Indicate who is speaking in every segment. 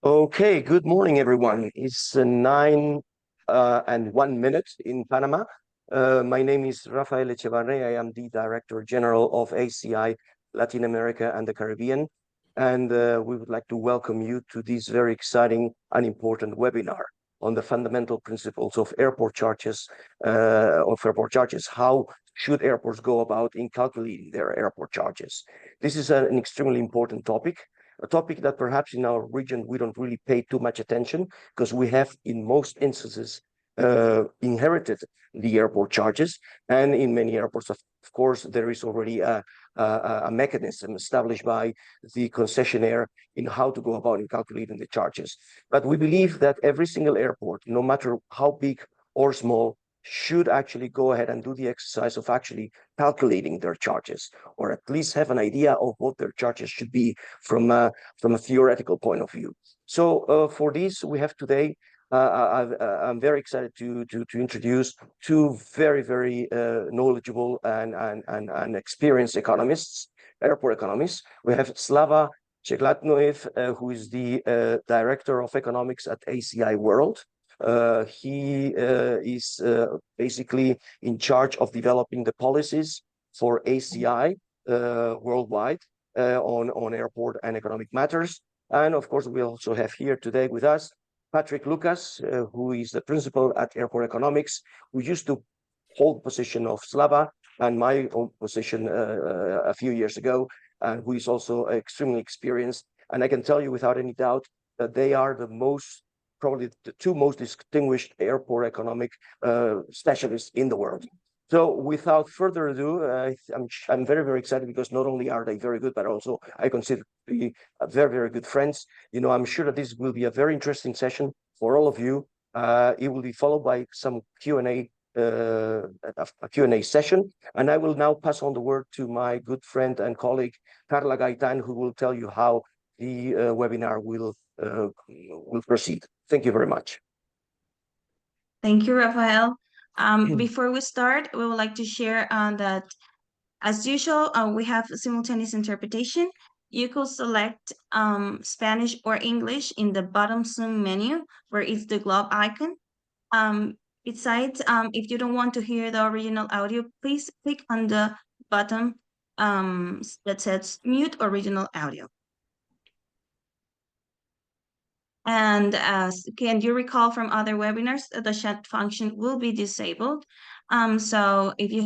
Speaker 1: Okay, good morning, everyone. It's 9 and 1 minute in Panama. My name is Rafael Echevarri. I am the Director General of ACI Latin America and the Caribbean. And we would like to welcome you to this very exciting and important webinar on the fundamental principles of airport charges, How should airports go about in calculating their airport charges? This is an extremely important topic, a topic that perhaps in our region we don't really pay too much attention because we have, in most instances, inherited the airport charges. And in many airports, of course, there is already a mechanism established by the concessionaire in how to go about in calculating the charges. But we believe that every single airport, no matter how big or small, should actually go ahead and do the exercise of actually calculating their charges, or at least have an idea of what their charges should be from a theoretical point of view. So for this, we have today, I'm very excited to introduce two very knowledgeable and experienced economists, airport economists. We have Slava Cheglatnoev, who is the Director of Economics at ACI World. He is basically in charge of developing the policies for ACI worldwide on airport and economic matters. And of course, we also have here today with us Patrick Lucas, who is the principal at Airport Economics, who used to hold the position of Slava and my own position a few years ago, and who is also extremely experienced. And I can tell you without any doubt that they are probably the two most distinguished airport economic specialists in the world. So without further ado, I'm very excited because not only are they very good, but also I consider to be very good friends. I'm sure that this will be a very interesting session for all of you. It will be followed by some Q&A, a Q&A session. And I will now pass on the word to my good friend and colleague, Carla Gaitan, who will tell you how the webinar will proceed. Thank you very much.
Speaker 2: Thank you, Rafael. Before we start, we would like to share that, as usual, we have simultaneous interpretation. You could select Spanish or English in the bottom Zoom menu, where is the globe icon. Besides, if you don't want to hear the original audio, please click on the button that says mute original audio. And as can you recall from other webinars, the chat function will be disabled. So if you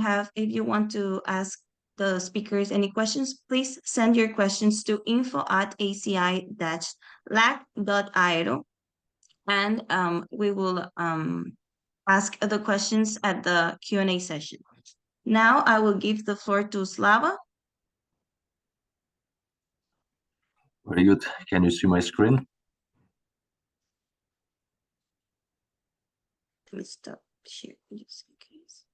Speaker 2: want to ask the speakers any questions, please send your questions to info@aci-lac.aero, and we will ask the questions at the Q&A session. Now I will give the floor to Slava.
Speaker 3: Very good. Can you see my screen?
Speaker 2: Let me stop sharing just in case.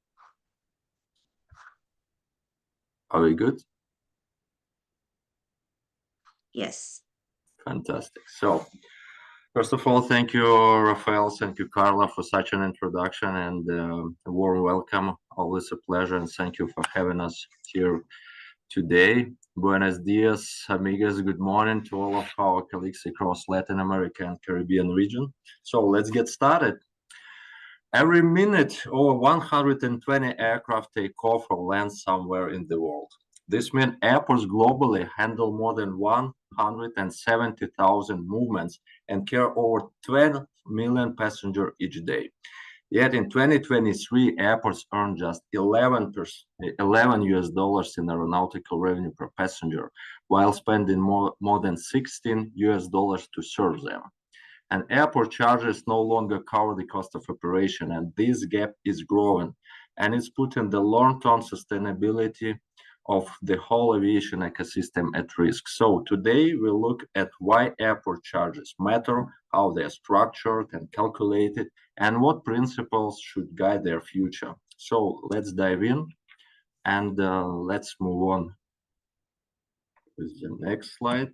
Speaker 3: Are we good?
Speaker 2: Yes.
Speaker 3: Fantastic. So, first of all, thank you, Rafael. Thank you, Carla, for such an introduction and a warm welcome. Always a pleasure, and thank you for having us here today. Buenos dias, amigas. Good morning to all of our colleagues across Latin America and Caribbean region. So let's get started. Every minute, over 120 aircraft take off or land somewhere in the world. This means airports globally handle more than 170,000 movements and carry over 12 million passengers each day. Yet in 2023, airports earned just $11 US in aeronautical revenue per passenger, while spending more than $16 US to serve them. And airport charges no longer cover the cost of operation, and this gap is growing, and it's putting the long-term sustainability of the whole aviation ecosystem at risk. So today we look at why airport charges matter, how they're structured and calculated, and what principles should guide their future. So let's dive in, and let's move on with the next slide.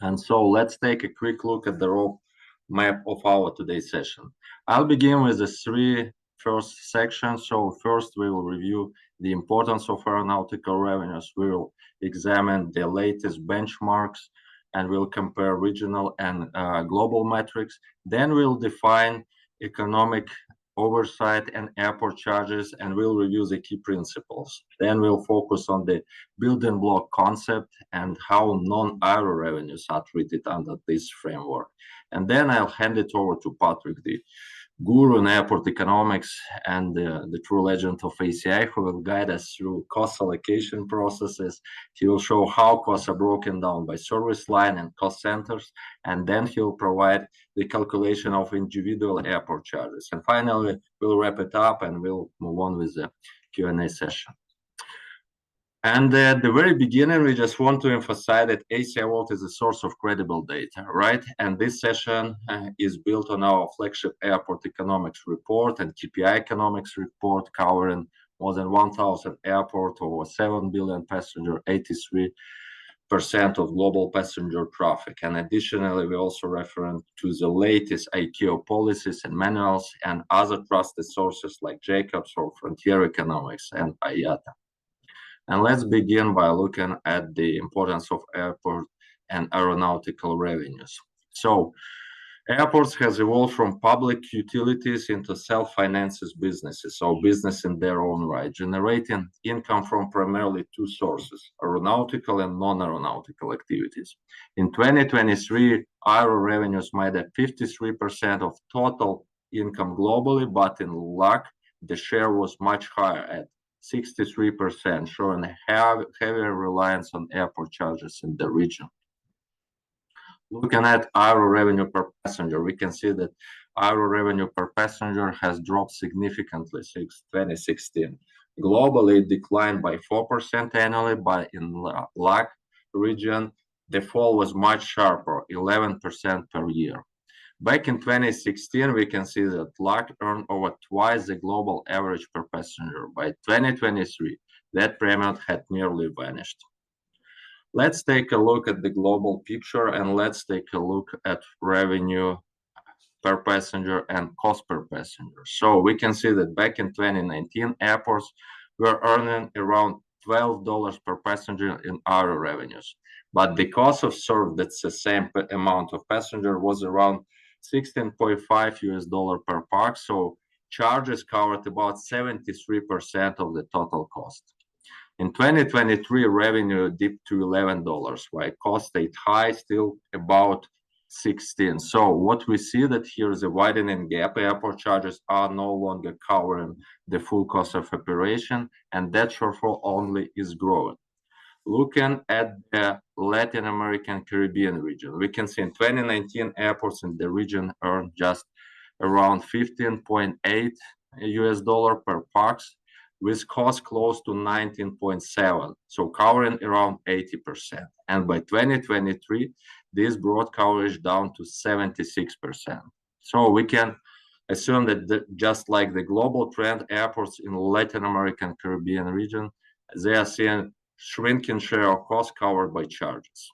Speaker 3: And so let's take a quick look at the road map of our today's session. I'll begin with the three first sections. So first we will review the importance of aeronautical revenues. We will examine the latest benchmarks and we'll compare regional and global metrics. Then we'll define economic oversight and airport charges, and we'll review the key principles. Then we'll focus on the building block concept and how non-aero revenues are treated under this framework. And then I'll hand it over to Patrick, the guru in airport economics and the true legend of ACI, who will guide us through cost allocation processes. He will show how costs are broken down by service line and cost centers, and then he'll provide the calculation of individual airport charges. And finally, we'll wrap it up and we'll move on with the Q&A session. And at the very beginning, we just want to emphasize that ACI World is a source of credible data, right? And this session is built on our flagship airport economics report and KPI economics report, covering more than 1,000 airports, over 7 billion passengers, 83% of global passenger traffic. And additionally, we also refer to the latest ICAO policies and manuals and other trusted sources like Jacobs or Frontier Economics and IATA. And let's begin by looking at the importance of airport and aeronautical revenues. So airports has evolved from public utilities into self-finances businesses, so business in their own right, generating income from primarily two sources, aeronautical and non-aeronautical activities. In 2023, aero revenues made up 53% of total income globally, but in LAC, the share was much higher at 63%, showing a heavier reliance on airport charges in the region. Looking at aero revenue per passenger, we can see that aero revenue per passenger has dropped significantly since 2016. Globally, it declined by 4% annually, but in LAC region, the fall was much sharper, 11% per year. Back in 2016, we can see that LAC earned over twice the global average per passenger. By 2023, that premium had nearly vanished. Let's take a look at the global picture and let's take a look at revenue per passenger and cost per passenger. So we can see that back in 2019, airports were earning around $12 per passenger in aero revenues. But the cost of serve, that's the same amount of passenger, was around $16.5 per pax, so charges covered about 73% of the total cost. In 2023, revenue dipped to $11, while cost stayed high, still about 16. So what we see that here is a widening gap. Airport charges are no longer covering the full cost of operation, and that shortfall only is growing. Looking at the Latin American Caribbean region, we can see in 2019, airports in the region earned just around $15.8 per pax, with cost close to 19.7, so covering around 80%. And by 2023, this brought coverage down to 76%. So we can assume that just like the global trend, airports in Latin American Caribbean region, they are seeing shrinking share of cost covered by charges.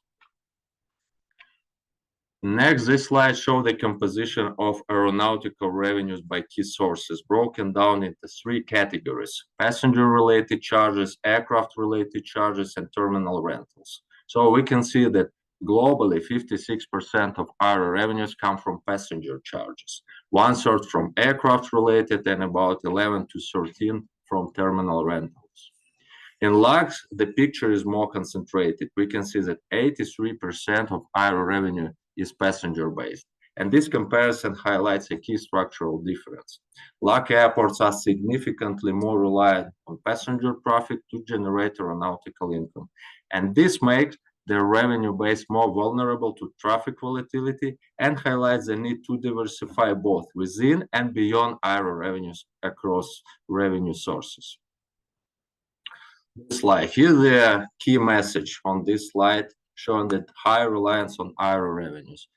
Speaker 3: Next, this slide shows the composition of aeronautical revenues by key sources, broken down into three categories: passenger-related charges, aircraft-related charges, and terminal rentals. So we can see that globally, 56% of aero revenues come from passenger charges, 1/3 from aircraft-related, and about 11 to 13 from terminal rentals. In LAC, the picture is more concentrated. We can see that 83% of aero revenue is passenger-based, and this comparison highlights a key structural difference. LAC airports are significantly more reliant on passenger traffic to generate aeronautical income, and this makes their revenue base more vulnerable to traffic volatility and highlights the need to diversify both within and beyond aero revenues across revenue sources. This slide. Here's the key message on this slide, showing that high reliance on aero revenues,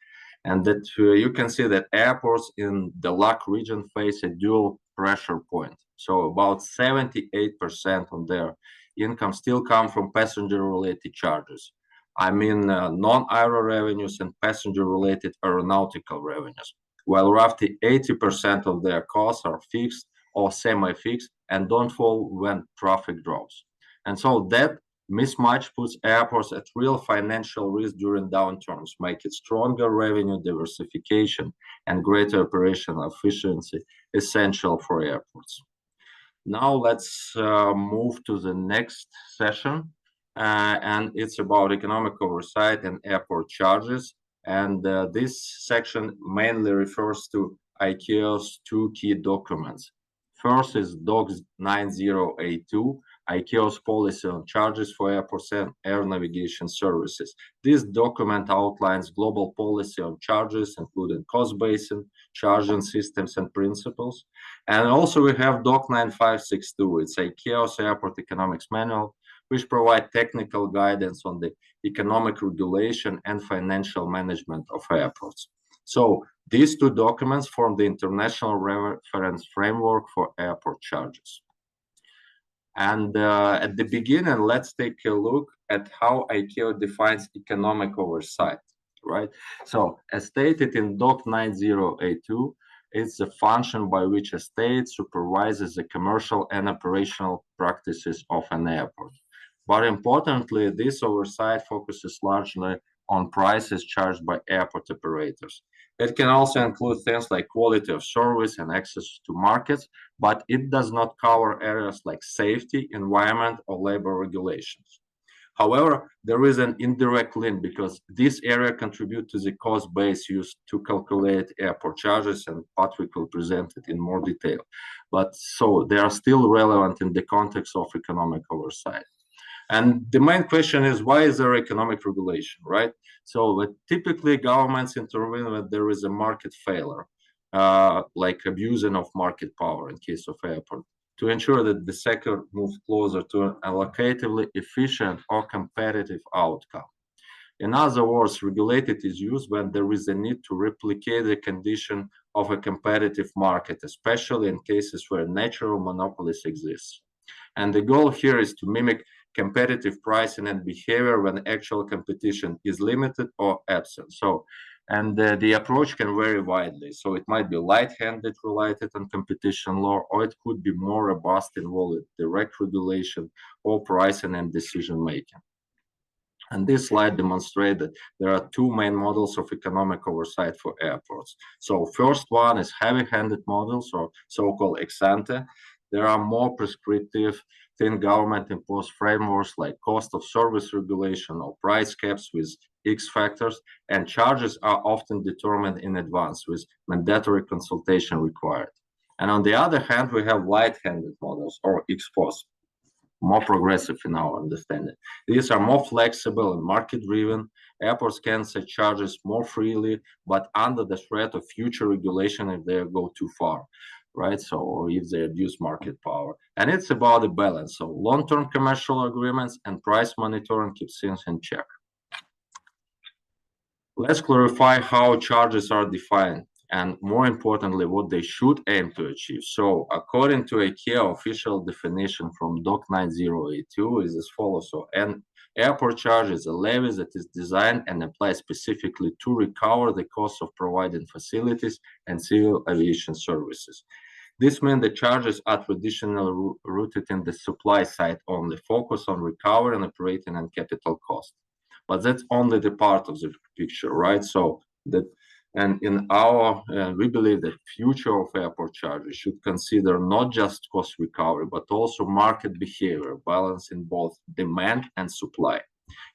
Speaker 3: and that you can see that airports in the LAC region face a dual pressure point. So about 78% of their income still come from passenger-related charges. I mean non-aero revenues and passenger-related aeronautical revenues, while roughly 80% of their costs are fixed or semi-fixed and don't fall when traffic drops. And so that Mismatch puts airports at real financial risk during downturns, make it stronger revenue diversification and greater operational efficiency essential for airports. Now let's move to the next session, and it's about economic oversight and airport charges. And this section mainly refers to ICAO's two key documents. First is Docs 9082, ICAO's policy on charges for airports and air navigation services. This document outlines global policy on charges, including cost basin, charging systems, and principles. And also we have Doc 9562, it's ICAO's Airport Economics Manual, which provide technical guidance on the economic regulation and financial management of airports. So these two documents form the international reference framework for airport charges. And at the beginning, let's take a look at how ICAO defines economic oversight, right? So as stated in Doc 9082, it's the function by which a state supervises the commercial and operational practices of an airport. But importantly, this oversight focuses largely on prices charged by airport operators. It can also include things like quality of service and access to markets, but it does not cover areas like safety, environment, or labor regulations. However, there is an indirect link because this area contributes to the cost base used to calculate airport charges, and Patrick will present it in more detail. But so they are still relevant in the context of economic oversight. And the main question is, why is there economic regulation, right? So typically governments intervene when there is a market failure, like abusing of market power in case of airport, to ensure that the sector moves closer to an allocatively efficient or competitive outcome. In other words, regulated is used when there is a need to replicate the condition of a competitive market, especially in cases where natural monopolies exist. And the goal here is to mimic competitive pricing and behavior when actual competition is limited or absent. So, and the approach can vary widely. So it might be light-handed related on competition law, or it could be more robust involving direct regulation or pricing and decision making. And this slide demonstrates that there are two main models of economic oversight for airports. So first one is heavy-handed models, or so-called ex ante. There are more prescriptive thin government-imposed frameworks like cost of service regulation or price caps with X factors, and charges are often determined in advance with mandatory consultation required. And on the other hand, we have light-handed models, or ex post, more progressive in our understanding. These are more flexible and market-driven. Airports can set charges more freely, but under the threat of future regulation if they go too far, right? So, or if they abuse market power. And it's about a balance. So long-term commercial agreements and price monitoring keep things in check. Let's clarify how charges are defined, and more importantly, what they should aim to achieve. So according to ICAO official definition from Doc 9082 is as follows. So an airport charge is a levy that is designed and applied specifically to recover the cost of providing facilities and civil aviation services. This means the charges are traditionally rooted in the supply side only, focus on recovery and operating and capital cost. But that's only the part of the picture, right? So that, and in our, we believe that future of airport charges should consider not just cost recovery, but also market behavior, balancing both demand and supply.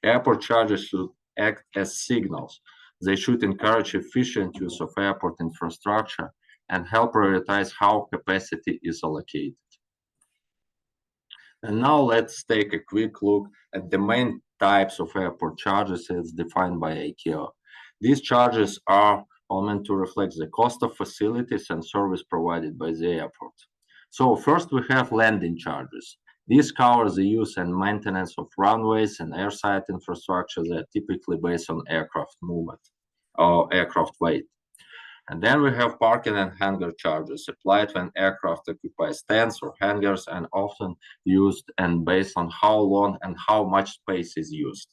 Speaker 3: Airport charges should act as signals. They should encourage efficient use of airport infrastructure and help prioritize how capacity is allocated. And now let's take a quick look at the main types of airport charges as defined by ICAO. These charges are all meant to reflect the cost of facilities and service provided by the airport. So first we have landing charges. These cover the use and maintenance of runways and airside infrastructure that are typically based on aircraft movement or aircraft weight. And then we have parking and hangar charges applied when aircraft occupy stands or hangars and often used and based on how long and how much space is used.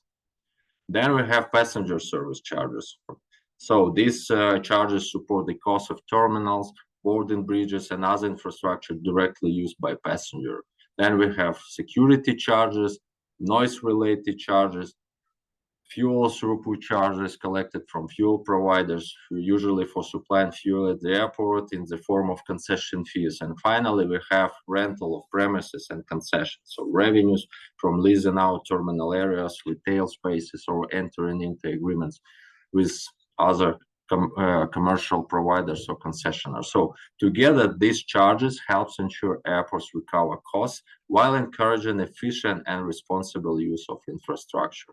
Speaker 3: Then we have passenger service charges. So these charges support the cost of terminals, boarding bridges, and other infrastructure directly used by passenger. Then we have security charges. noise-related charges, fuel throughput charges collected from fuel providers, usually for supplying fuel at the airport in the form of concession fees. And finally, we have rental of premises and concessions, so revenues from leasing out terminal areas, retail spaces, or entering into agreements with other commercial providers or concessionaires. So together, these charges helps ensure airports recover costs while encouraging efficient and responsible use of infrastructure.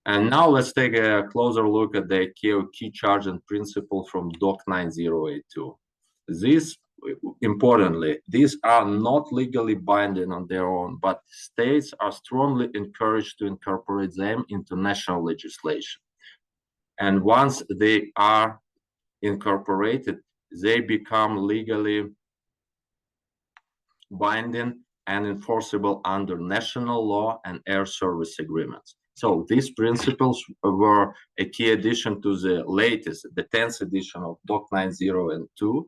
Speaker 3: And now let's take a closer look at the ICAO key charging principle from DOC 9082. Importantly, these are not legally binding on their own, but states are strongly encouraged to incorporate them into national legislation. And once they are incorporated, they become legally binding and enforceable under national law and air service agreements. So these principles were a key addition to the latest, the 10th edition of DOC 9082.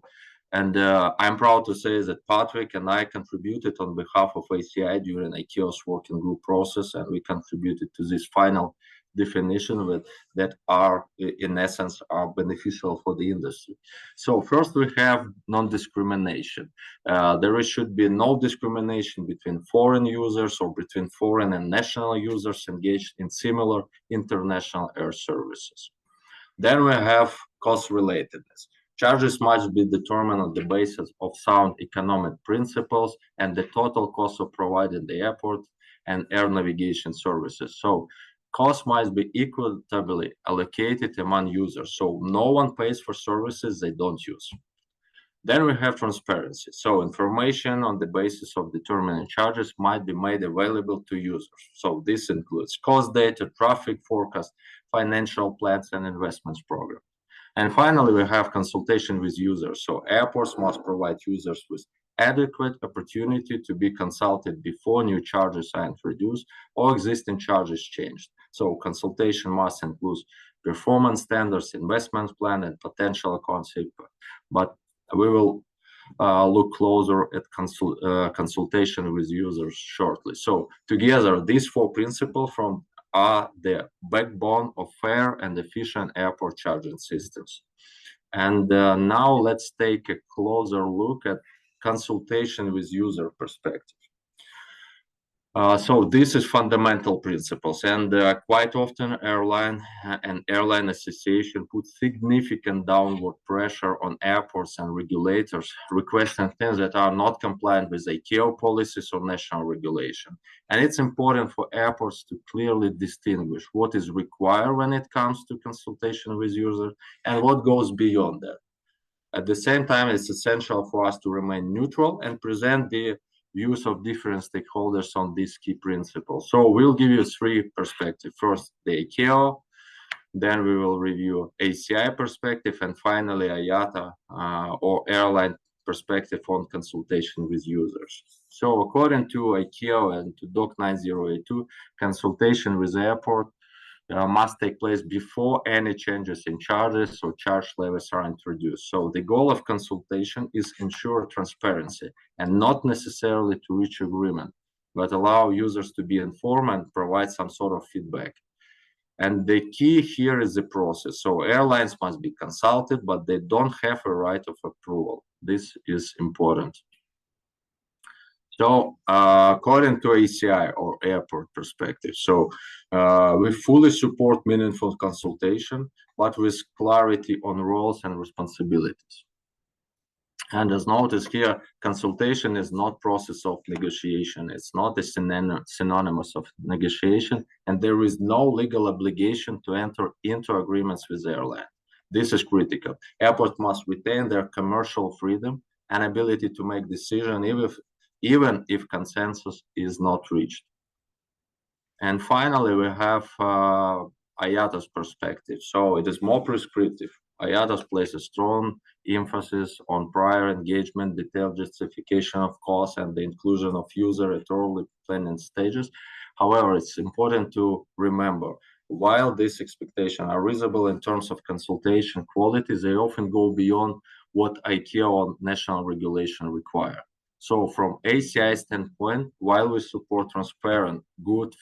Speaker 3: And I'm proud to say that Patrick and I contributed on behalf of ACI during ICAO's working group process, and we contributed to this final definition that are, in essence, are beneficial for the industry. So first we have non-discrimination. There should be no discrimination between foreign users or between foreign and national users engaged in similar international air services. Then we have cost relatedness. Charges must be determined on the basis of sound economic principles and the total cost of providing the airport and air navigation services. So costs must be equitably allocated among users, so no one pays for services they don't use. Then we have transparency. So information on the basis of determining charges might be made available to users. So this includes cost data, traffic forecast, financial plans, and investments program. And finally, we have consultation with users. So airports must provide users with adequate opportunity to be consulted before new charges are introduced or existing charges changed. So consultation must include performance standards, investment plan, and potential concept. But we will look closer at consultation with users shortly. So together, these four principles are the backbone of fair and efficient airport charging systems. And now let's take a closer look at consultation with user perspective. So this is fundamental principles, and quite often airline and airline association put significant downward pressure on airports and regulators, requesting things that are not compliant with ICAO policies or national regulation. And it's important for airports to clearly distinguish what is required when it comes to consultation with users and what goes beyond that. At the same time, it's essential for us to remain neutral and present the views of different stakeholders on these key principles. So we'll give you three perspectives. First, the ICAO, then we will review ACI perspective, and finally IATA or airline perspective on consultation with users. So according to ICAO and to DOC 9082, consultation with airport must take place before any changes in charges or charge levels are introduced. So the goal of consultation is ensure transparency and not necessarily to reach agreement, but allow users to be informed and provide some sort of feedback. And the key here is the process. So airlines must be consulted, but they don't have a right of approval. This is important. So according to ACI or airport perspective, so we fully support meaningful consultation, but with clarity on roles and responsibilities. And as noticed here, consultation is not process of negotiation. It's not a synonymous of negotiation, and there is no legal obligation to enter into agreements with the airline. This is critical. Airports must retain their commercial freedom and ability to make decisions even if consensus is not reached. And finally, we have IATA's perspective. So it is more prescriptive. IATA places strong emphasis on prior engagement, detailed justification of costs, and the inclusion of user at early planning stages. However, it's important to remember, while these expectations are reasonable in terms of consultation quality, they often go beyond what ICAO and national regulation require. So from ACI standpoint, while we support transparent, good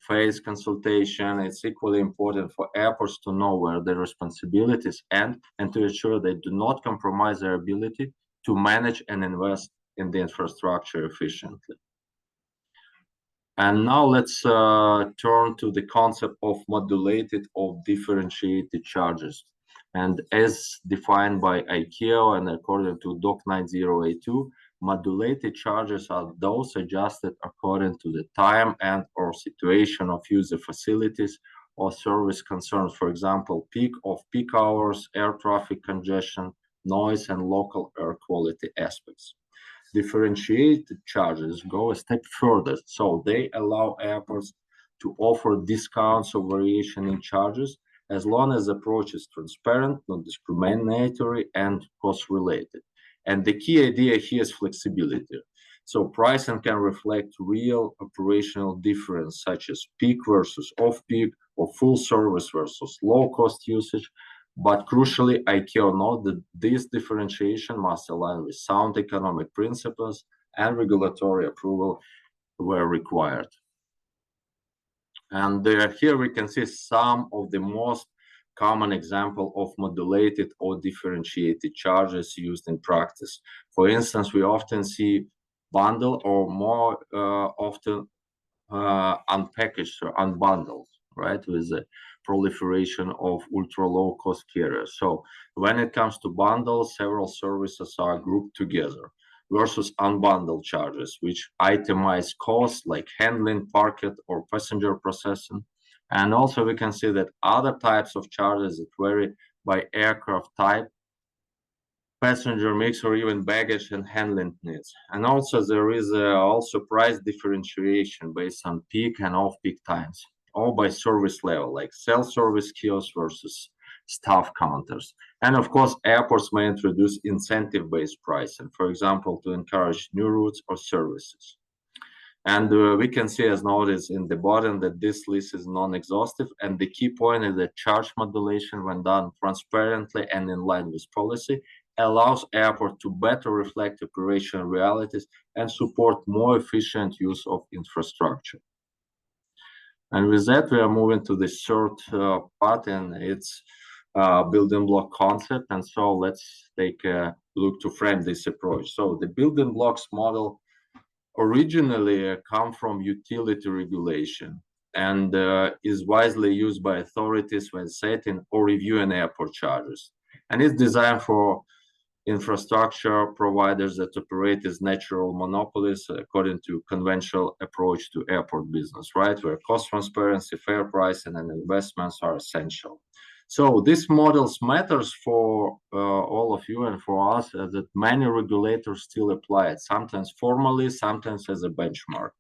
Speaker 3: faith consultation, it's equally important for airports to know where their responsibilities end and to ensure they do not compromise their ability to manage and invest in the infrastructure efficiently. And now let's turn to the concept of modulated or differentiated charges. And as defined by ICAO and according to DOC 9082, modulated charges are those adjusted according to the time and or situation of user facilities or service concerns, for example, peak off-peak hours, air traffic congestion, noise, and local air quality aspects. Differentiated charges go a step further, so they allow airports to offer discounts or variation in charges as long as the approach is transparent, non discriminatory, and cost related. And the key idea here is flexibility. So pricing can reflect real operational difference, such as peak versus off-peak, or full service versus low-cost usage. But crucially, ICAO note that this differentiation must align with sound economic principles and regulatory approval where required. And here we can see some of the most common example of modulated or differentiated charges used in practice. For instance, we often see bundle or more often unpackaged or unbundled, right, with the proliferation of ultra low cost carriers. So when it comes to bundles, several services are grouped together versus unbundled charges, which itemize costs like handling, parking, or passenger processing. And also we can see that other types of charges that vary by aircraft type, passenger mix, or even baggage and handling needs. And also there is also price differentiation based on peak and off-peak times, or by service level, like self-service kiosks versus staff counters. And of course, airports may introduce incentive-based pricing, for example, to encourage new routes or services. And we can see, as noted in the bottom, that this list is non-exhaustive. And the key point is that charge modulation, when done transparently and in line with policy, allows airport to better reflect operational realities and support more efficient use of infrastructure. And with that, we are moving to the third part, and it's building block concept. And so let's take a look to frame this approach. So the building blocks model originally come from utility regulation and is widely used by authorities when setting or reviewing airport charges. And it's designed for infrastructure providers that operate as natural monopolies according to conventional approach to airport business, right? Where cost transparency, fair pricing, and investments are essential. So this models matters for all of you and for us that many regulators still apply it, sometimes formally, sometimes as a benchmark.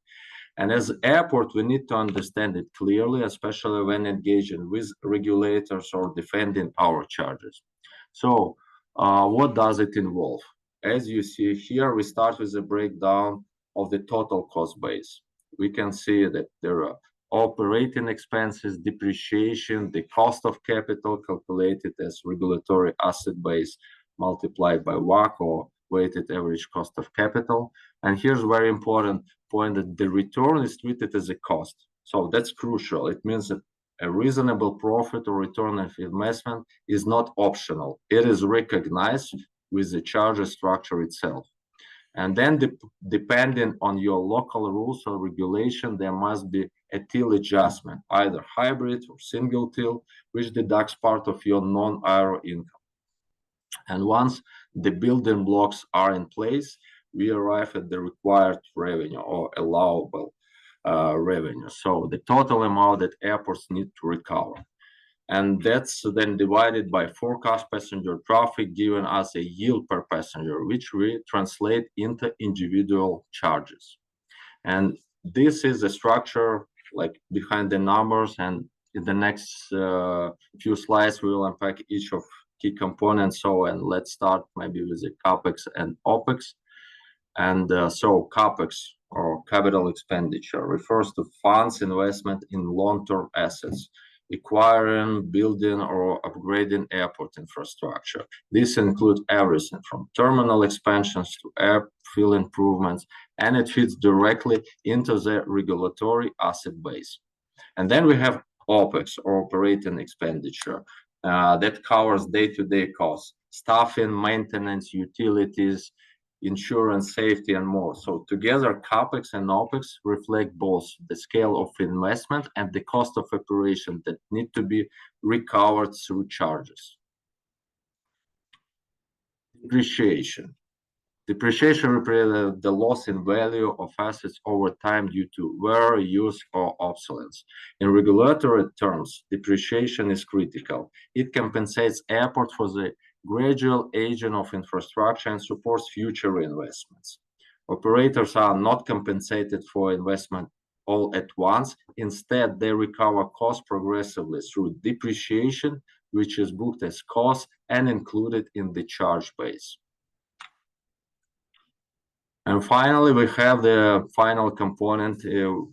Speaker 3: And as airport, we need to understand it clearly, especially when engaging with regulators or defending our charges. So what does it involve? As you see here, we start with a breakdown of the total cost base. We can see that there are operating expenses, depreciation, the cost of capital calculated as regulatory asset base multiplied by WACC, or weighted average cost of capital. And here's a very important point, that the return is treated as a cost. So that's crucial. It means that a reasonable profit or return of investment is not optional. It is recognized with the charge structure itself. And then depending on your local rules or regulation, there must be a till adjustment, either hybrid or single till, which deducts part of your non-aero income. And once the building blocks are in place, we arrive at the required revenue or allowable revenue. So the total amount that airports need to recover. And that's then divided by forecast passenger traffic, giving us a yield per passenger, which we translate into individual charges. And this is the structure like behind the numbers. And in the next few slides, we will unpack each of key components. So, and let's start maybe with the CAPEX and OPEX. And so CAPEX, or capital expenditure, refers to funds investment in long-term assets, acquiring, building, or upgrading airport infrastructure. This includes everything from terminal expansions to airfield improvements, and it fits directly into the regulatory asset base. And then we have OPEX, or operating expenditure, that covers day-to-day costs, staffing, maintenance, utilities, insurance, safety, and more. So together, CAPEX and OPEX reflect both the scale of investment and the cost of operation that need to be recovered through charges. Depreciation. Depreciation represents the loss in value of assets over time due to wear, use, or obsolescence. In regulatory terms, depreciation is critical. It compensates airport for the gradual aging of infrastructure and supports future investments. Operators are not compensated for investment all at once. Instead, they recover costs progressively through depreciation, which is booked as cost and included in the charge base. And finally, we have the final component,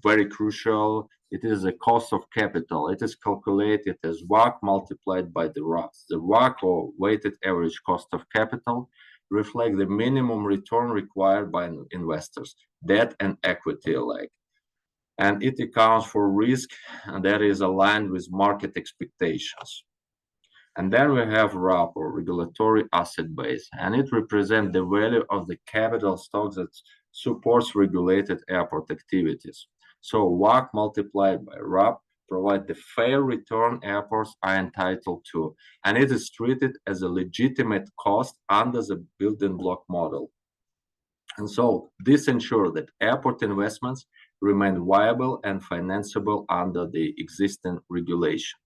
Speaker 3: very crucial. It is the cost of capital. It is calculated as WACC multiplied by the RAB. The WACC, or weighted average cost of capital, reflects the minimum return required by investors, debt and equity alike. And it accounts for risk that is aligned with market expectations. And then we have RAB, or regulatory asset base, and it represents the value of the capital stock that supports regulated airport activities. So WACC multiplied by RAB provide the fair return airports are entitled to, and it is treated as a legitimate cost under the building block model. And so this ensures that airport investments remain viable and financeable under the existing regulation.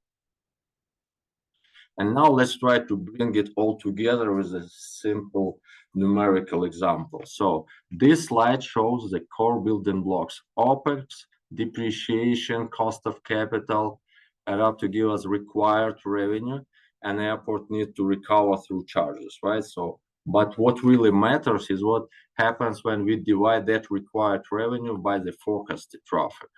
Speaker 3: And now let's try to bring it all together with a simple numerical example. So this slide shows the core building blocks: OPEX, depreciation, cost of capital, add up to give us required revenue, and airport need to recover through charges, right? So, but what really matters is what happens when we divide that required revenue by the forecasted traffic.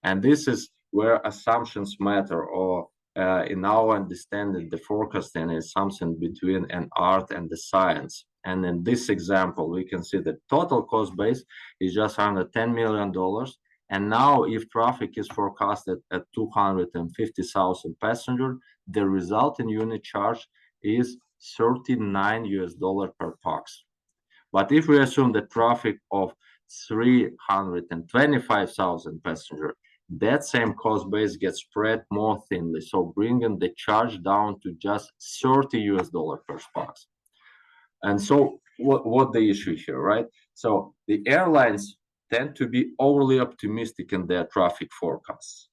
Speaker 3: And this is where assumptions matter, or in our understanding, the forecasting is something between an art and the science. And in this example, we can see the total cost base is just under $10 million. And now if traffic is forecasted at 250,000 passengers, the resulting unit charge is $39 per pax. But if we assume the traffic of 325,000 passengers, that same cost base gets spread more thinly, so bringing the charge down to just $30 per pax. And so what the issue here, right? So the airlines tend to be overly optimistic in their traffic forecasts.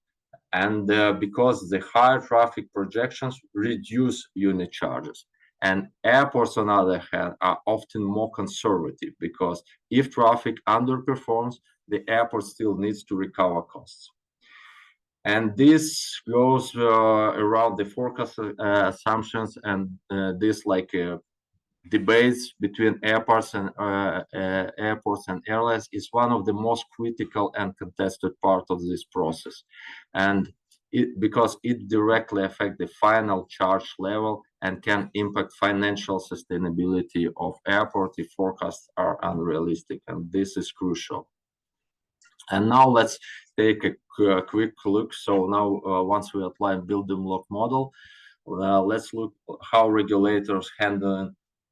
Speaker 3: And because the higher traffic projections reduce unit charges. And airports, on the other hand, are often more conservative, because if traffic underperforms, the airport still needs to recover costs. And this goes around the forecast assumptions, and this debates between airports and airlines is one of the most critical and contested part of this process, and because it directly affects the final charge level and can impact financial sustainability of airport if forecasts are unrealistic, and this is crucial. And now let's take a quick look. So now once we outline building block model, let's look how regulators handle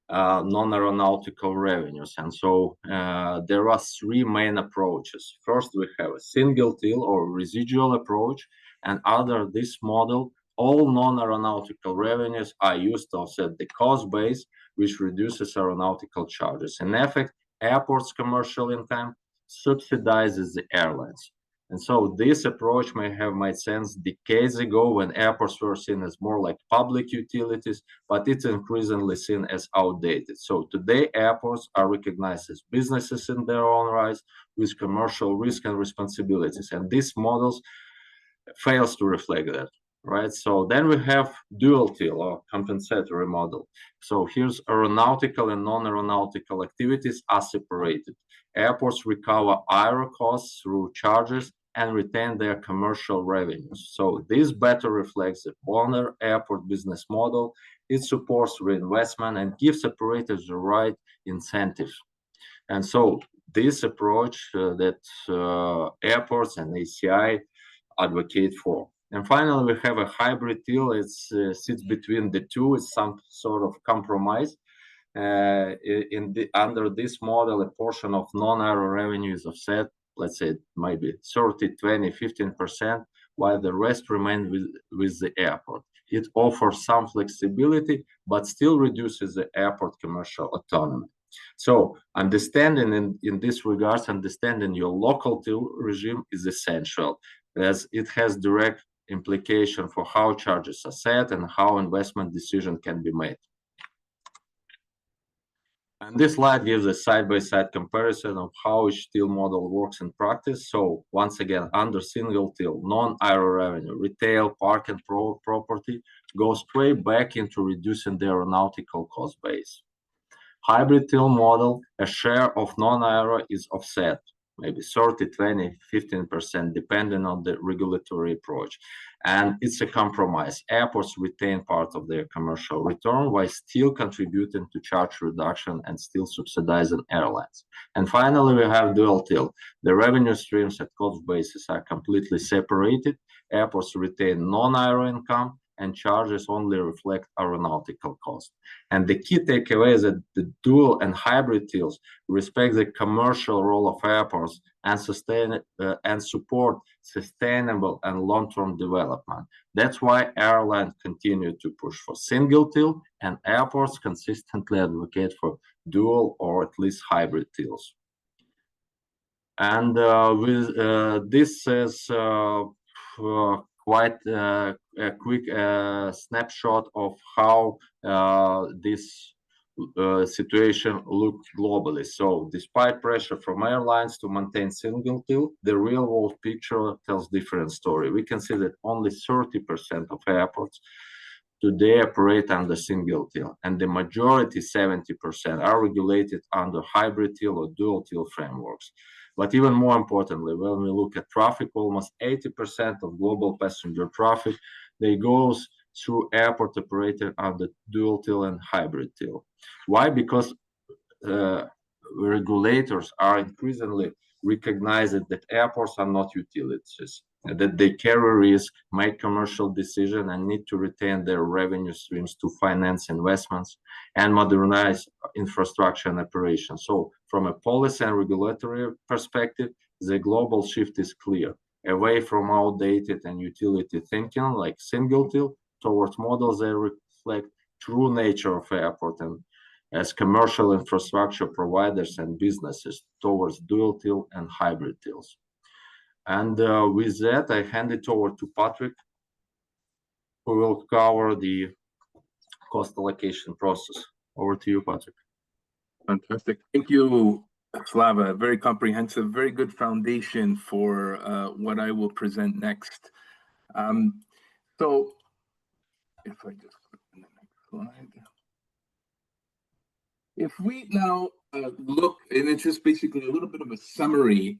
Speaker 3: non-aeronautical revenues. And so there are three main approaches. First, we have a single till or residual approach, and under this model, all non-aeronautical revenues are used to offset the cost base, which reduces aeronautical charges. In effect, airports' commercial income subsidizes the airlines. And so this approach may have made sense decades ago when airports were seen as more like public utilities, but it's increasingly seen as outdated. So today airports are recognized as businesses in their own rights with commercial risk and responsibilities. And these models fails to reflect that, right? So then we have dual till or compensatory model. So here's aeronautical and non-aeronautical activities are separated. Airports recover aero costs through charges, and retain their commercial revenues. So this better reflects the owner airport business model. It supports reinvestment and gives operators the right incentives. And so this approach that airports and ACI advocate for. And finally, we have a hybrid deal. It sits between the two. It's some sort of compromise. Under this model, a portion of non-aero revenue is offset. Let's say it might be 30, 20, 15%, while the rest remain with the airport. It offers some flexibility, but still reduces the airport commercial autonomy. So understanding in this regards, understanding your local till regime is essential, as it has direct implication for how charges are set and how investment decision can be made. And this slide gives a side-by-side comparison of how each till model works in practice. So once again, under single till, non-aero revenue, retail, park and property goes straight back into reducing the aeronautical cost base. Hybrid till model, a share of non-aero is offset, maybe 30, 20, 15%, depending on the regulatory approach. And it's a compromise. Airports retain part of their commercial return while still contributing to charge reduction and still subsidizing airlines. And finally, we have dual till. The revenue streams at cost basis are completely separated. Airports retain non-aero income, and charges only reflect aeronautical cost. And the key takeaway is that the dual and hybrid tills respect the commercial role of airports and support sustainable and long-term development. That's why airlines continue to push for single till, and airports consistently advocate for dual or at least hybrid tills. And this is quite a quick snapshot of how this situation looked globally. So despite pressure from airlines to maintain single till, the real world picture tells different story. We can see that only 30% of airports today operate under single till, and the majority, 70%, are regulated under hybrid till or dual till frameworks. But even more importantly, when we look at traffic, almost 80% of global passenger traffic, they goes through airport operated under dual till and hybrid till. Why? Because regulators are increasingly recognizing that airports are not utilities, that they carry risk, make commercial decisions, and need to retain their revenue streams to finance investments and modernize infrastructure and operations. So from a policy and regulatory perspective, the global shift is clear, away from outdated and utility thinking like single till towards models that reflect true nature of airport and as commercial infrastructure providers and businesses towards dual till and hybrid tills. And with that, I hand it over to Patrick, who will cover the cost allocation process. Over to you, Patrick.
Speaker 4: Fantastic. Thank you, Slava. Very comprehensive, very good foundation for what I will present next. So if I just put in the next slide. If we now look, and it's just basically a little bit of a summary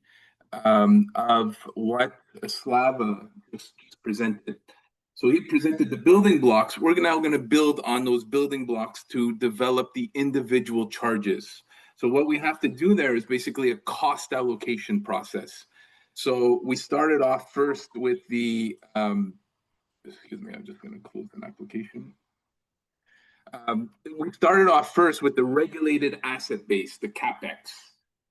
Speaker 4: of what Slava just presented. So he presented the building blocks. We're now going to build on those building blocks to develop the individual charges. So what we have to do there is basically a cost allocation process. So we started off first with the, excuse me, I'm just going to close an application. We started off first with the regulated asset base, the CapEx,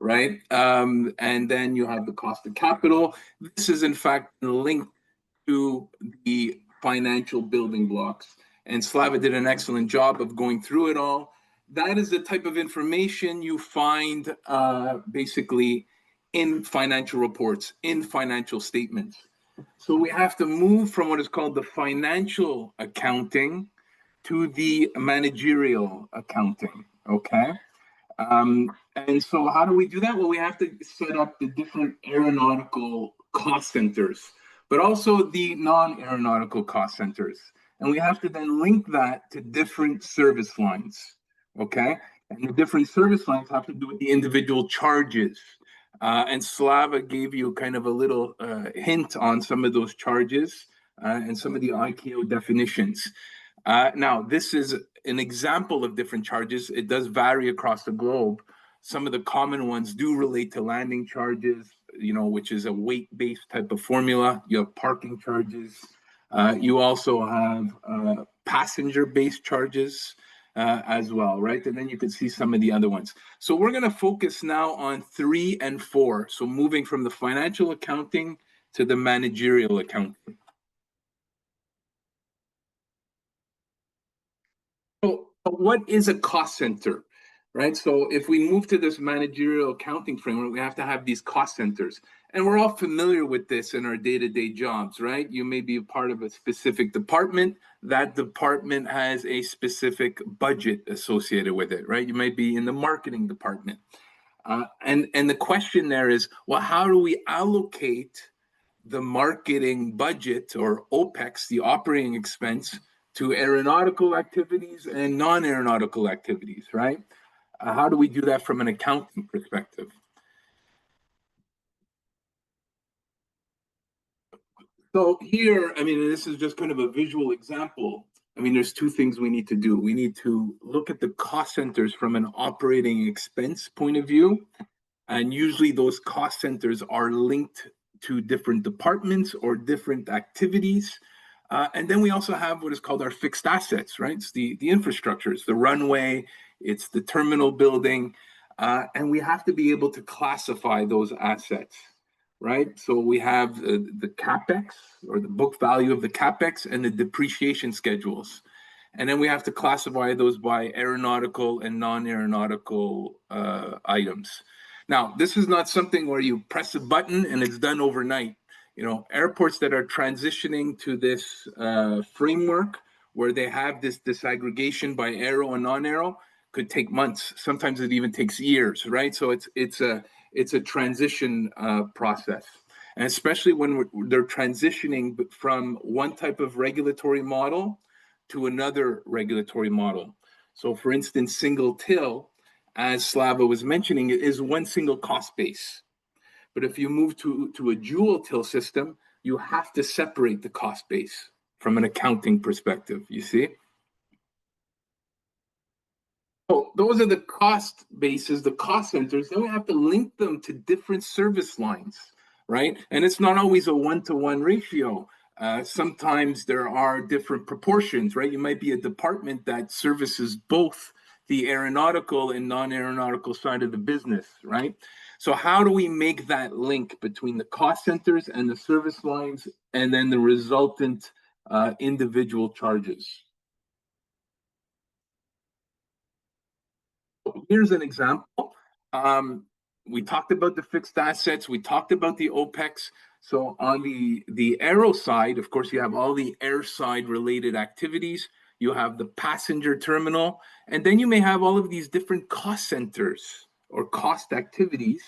Speaker 4: right? And then you have the cost of capital. This is in fact linked to the financial building blocks. And Slava did an excellent job of going through it all. That is the type of information you find basically in financial reports, in financial statements. So we have to move from what is called the financial accounting to the managerial accounting, okay? And so how do we do that? Well, we have to set up the different aeronautical cost centers, but also the non-aeronautical cost centers. And we have to then link that to different service lines, okay? And the different service lines have to do with the individual charges. And Slava gave you kind of a little hint on some of those charges and some of the ICAO definitions. Now, this is an example of different charges. It does vary across the globe. Some of the common ones do relate to landing charges, which is a weight-based type of formula. You have parking charges. You also have passenger-based charges as well, right? And then you can see some of the other ones. So we're going to focus now on 3 and 4. So moving from the financial accounting to the managerial accounting. So what is a cost center, right? So if we move to this managerial accounting framework, we have to have these cost centers. And we're all familiar with this in our day-to-day jobs, right? You may be a part of a specific department. That department has a specific budget associated with it, right? You might be in the marketing department. And the question there is, well, how do we allocate the marketing budget, or OPEX, the operating expense, to aeronautical activities and non-aeronautical activities, right? How do we do that from an accounting perspective? So here, I mean, this is just kind of a visual example. I mean, there's two things we need to do. We need to look at the cost centers from an operating expense point of view. And usually those cost centers are linked to different departments or different activities. And then we also have what is called our fixed assets, right? It's the infrastructure, it's the runway, it's the terminal building. And we have to be able to classify those assets, right? So we have the CapEx, or the book value of the CapEx, and the depreciation schedules. And then we have to classify those by aeronautical and non-aeronautical items. Now, this is not something where you press a button and it's done overnight. Airports that are transitioning to this framework, where they have this disaggregation by aero and non-aero, could take months. Sometimes it even takes years, right? So it's a transition process. And especially when they're transitioning from one type of regulatory model to another regulatory model. So for instance, single till, as Slava was mentioning, it is one single cost base. But if you move to a dual till system, you have to separate the cost base from an accounting perspective, you see? So those are the cost bases, the cost centers. Then we have to link them to different service lines, right? And it's not always a one-to-one ratio. Sometimes there are different proportions, right? You might be a department that services both the aeronautical and non-aeronautical side of the business, right? So how do we make that link between the cost centers and the service lines, and then the resultant individual charges? Here's an example. We talked about the fixed assets. We talked about the OPEX. So on the aero side, of course, you have all the airside related activities. You have the passenger terminal, and then you may have all of these different cost centers or cost activities.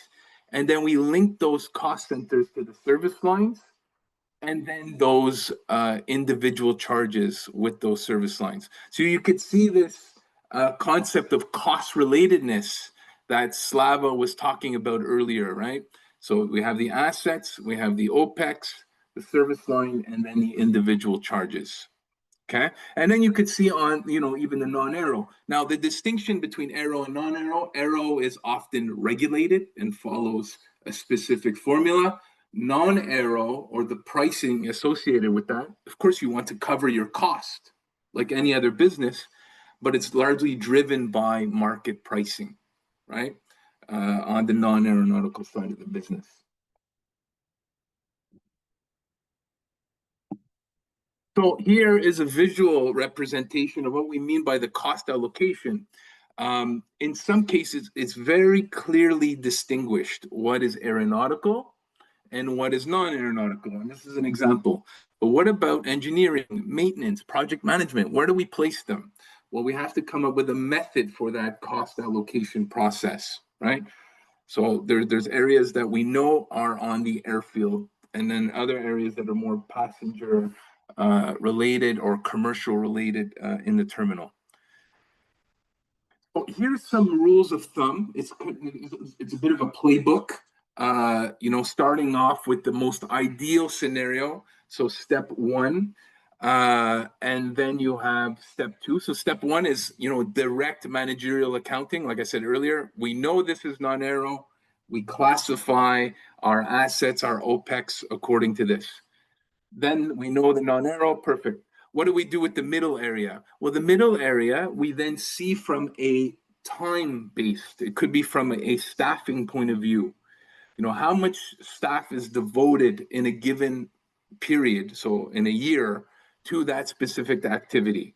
Speaker 4: And then we link those cost centers to the service lines, and then those individual charges with those service lines. So you could see this concept of cost relatedness that Slava was talking about earlier, right? So we have the assets, we have the OPEX, the service line, and then the individual charges. Okay, and then you could see on, even the non-aero. Now, the distinction between aero and non-aero, aero is often regulated and follows a specific formula. Non-aero, or the pricing associated with that, of course, you want to cover your cost like any other business, but it's largely driven by market pricing, right? On the non-aeronautical side of the business. So here is a visual representation of what we mean by the cost allocation. In some cases, it's very clearly distinguished what is aeronautical and what is non-aeronautical. And this is an example. But what about engineering, maintenance, project management? Where do we place them? Well, we have to come up with a method for that cost allocation process, right? So there's areas that we know are on the airfield, and then other areas that are more passenger related or commercial related in the terminal. So here's some rules of thumb. It's a bit of a playbook starting off with the most ideal scenario. So step one, and then you have step two. So step one is, direct managerial accounting. Like I said earlier, we know this is non-aero. We classify our assets, our OPEX according to this. Then we know the non-aero, perfect. What do we do with the middle area? Well, the middle area, we then see from a time-based, it could be from a staffing point of view. How much staff is devoted in a given period, so in a year, to that specific activity.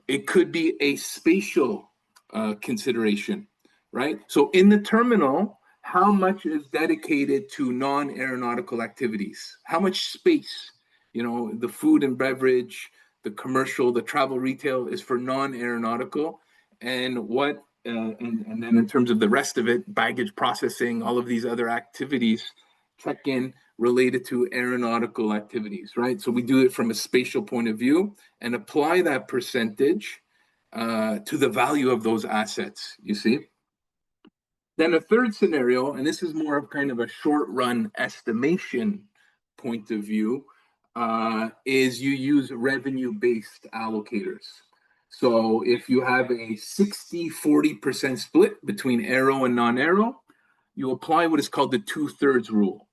Speaker 4: It could be a spatial consideration, right? So in the terminal, how much is dedicated to non-aeronautical activities? How much space, the food and beverage, the commercial, the travel retail is for non-aeronautical, and what, and then in terms of the rest of it, baggage processing, all of these other activities, check-in related to aeronautical activities, right? So we do it from a spatial point of view and apply that percentage to the value of those assets, you see? Then a third scenario, and this is more of kind of a short run estimation point of view, is you use revenue-based allocators. So if you have a 60-40% split between aero and non-aero, you apply what is called the 2/3 rule,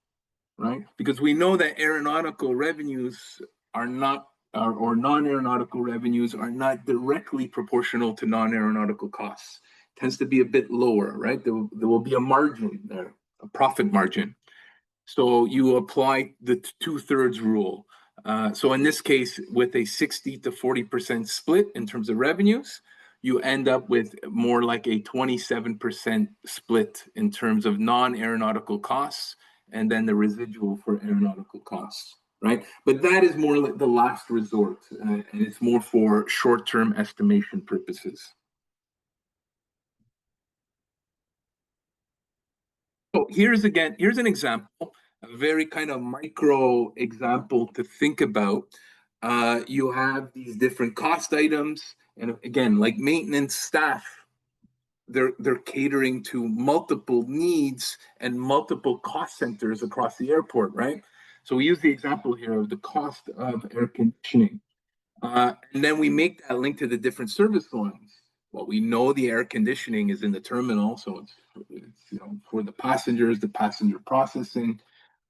Speaker 4: right? Because we know that aeronautical revenues are not, or non-aeronautical revenues are not directly proportional to non-aeronautical costs. It tends to be a bit lower, right? There will be a margin there, a profit margin. So you apply the 2/3 rule. So in this case, with a 60-40% split in terms of revenues, you end up with more like a 27% split in terms of non-aeronautical costs, and then the residual for aeronautical costs, right? But that is more like the last resort, and it's more for short-term estimation purposes. So here's an example, a very kind of micro example to think about. You have these different cost items, and again, like maintenance staff, they're catering to multiple needs and multiple cost centers across the airport, right? So we use the example here of the cost of air conditioning, and then we make that link to the different service lines. Well, we know the air conditioning is in the terminal, so it's for the passengers, the passenger processing.